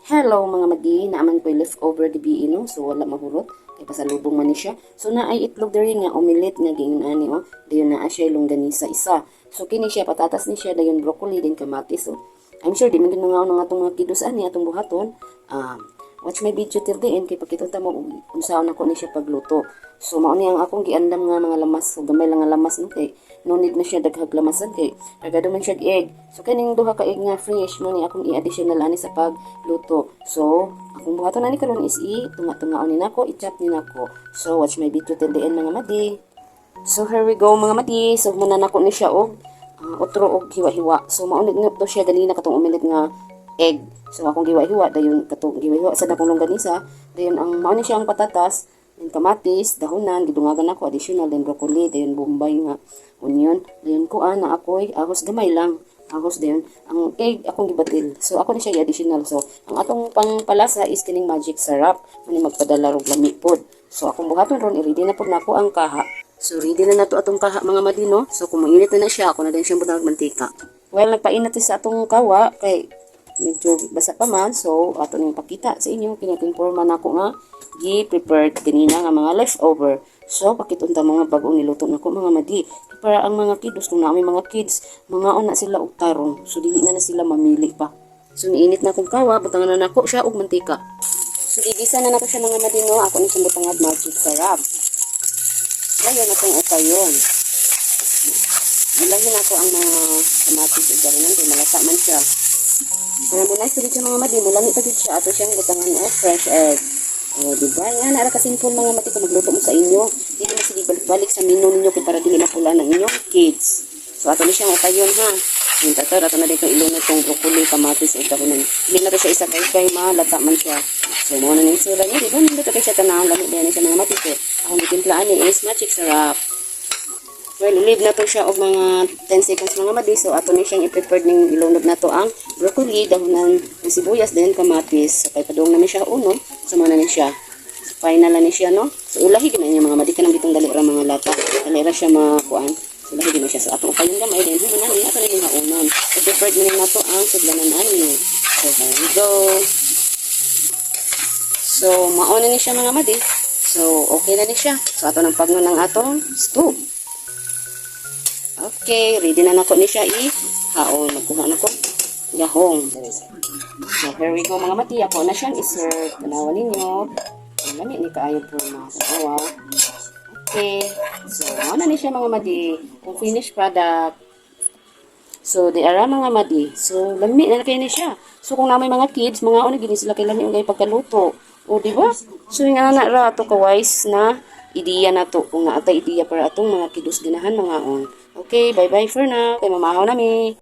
Hello mga madi, naaman ko'y leftover gabi no, so wala mahurot, kay pasalubong man ni siya. So na ay itlog diri nga omelet nga gingon ani oh, dayon na siya longganisa isa. So kini siya patatas ni siya dayon broccoli din kamatis oh. I'm sure di man ginungaw ng atong mga kiddos ani atong buhaton. Watch my video till the end kay pakita mo kung saan ako ni siya pagluto. So mao ni ang akong giandam nga mga lamas, so gamay lang nga lamas no kay no need na siya daghag lamasan kay kagado man siya egg. So kaning duha ka egg nga fresh mo ni akong i-additional ani sa pagluto. So akong buhaton ani karon is tunga-tungaon ni nako, i-chop ni nako. So watch my video till the end mga madi. So here we go mga madi. So muna nako ni siya og otro og hiwa-hiwa. So mao ni to siya ganina katong omelet nga egg. So akong giwa-hiwa dayon katong giwa-hiwa sa dakong longganisa. Dayon ang mao ni siya ang patatas, yung kamatis, dahonan, gidungagan ako additional then broccoli, dayon bombay nga onion, dayon kuan na ako'y ahos gamay lang. Ahos dayon ang egg akong gibatil. So ako ni siya additional. So ang atong pangpalasa is kining magic syrup mani magpadala og lami pod. So akong buhaton ron i-ready na pod nako ang kaha. So ready na nato atong kaha mga madino. So kung mainit na siya, ako na din siyang butang mantika. Well, nagpainit sa atong kawa kay medyo basa pa man, so ato nang pakita sa inyo kinatinforma na ako nga gi-prepared kanina nga mga leftover. So pakitunta mga bagong niluto nako mga madi para ang mga kiddos kung naami mga kids mga na sila og tarong, so dili na sila mamili pa. So niinit na akong kawa, butangan na nako siya og mantika. So igisa na nako siya mga madi no, ako ni siyang butangad magic syrup. Ngayon atong ukayon. Ilahin ako ang mga kamatis ug dahonan kay malasa man siya. Kaya muna isulit siya mga madi, mulami pa dito siya. Ato siyang butangan o fresh egg. O, diba? Nga, nara kasimple mga mati kung magluto mo sa inyo. Hindi mo sige balik-balik sa menu ninyo kung para dili mapula ng inyong kids. So, ato na siyang utayon ha. Yung tatar, ato na din kong ilunod kong broccoli, kamatis, o dahonan. Hindi na to siya isa kay malata man siya. So, muna na yung sura niya. Diba? Hindi to kayo siya tanahang lamit na yan siya mga mati ko. Akong gitimplaan ni is magic syrup. Well, leave na to siya og mga 10 seconds mga madi. So, ato ni siyang i-prepare ning ilunod na to ang broccoli, dahonan ng sibuyas, then kamatis. So, kay padung na ni siya uno. So, muna ni siya. So, final na ni siya, no? So, ulahi gina niya mga madi. Kanang bitong dalira mga lata. Dalira siya makuan. So, ulahi gina siya. So, ato upayong gamay. Then, human na ni. Ato na yung haunon. So, prepared na to ang sudlanan ani. So, here we go. So, mauna ni siya mga madi. So, okay na ni siya. So, ato nang pagno ng atong stew. Okay, ready na nako ni siya i-haon. Nagkuha na ko gahong. So, here we go mga mati. Ako na siyang i-serve. Tanawan ninyo. Ang lami ni kaayo po mga kasawa. Okay. So, ano ni siya mga mati. Kung finished product. So, di ara mga mati. So, lami na kayo ni siya. So, kung namin mga kids, mga ano, gini sila kay lami yung pagkaluto. O, di ba? So, yung anak ra ito ka-wise na ideya na to. Kung naatay ideya para atong mga kiddos ginahan mga on. Okay, bye-bye for now. Kay mamahaw nami.